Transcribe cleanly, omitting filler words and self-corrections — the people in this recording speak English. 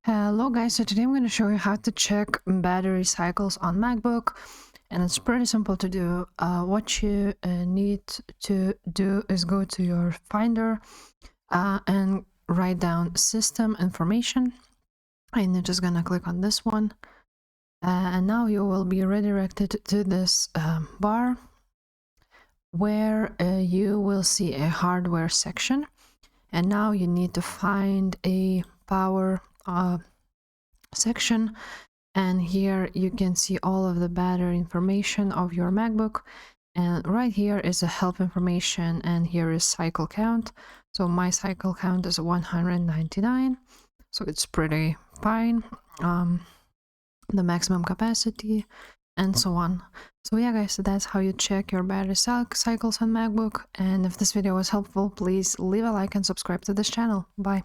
Hello guys, so today I'm going to show you how to check battery cycles on MacBook, and it's pretty simple to do. What you need to do is go to your Finder and write down system information, and you're just going to click on this one, and now you will be redirected to this bar where you will see a hardware section, and now you need to find a power section, and here you can see all of the battery information of your MacBook, and right here is the help information, and here is cycle count. So my cycle count is 199, so it's pretty fine. The maximum capacity and so on. So yeah guys, so that's how you check your battery cycles on MacBook, and if this video was helpful, please leave a like and subscribe to this channel. Bye.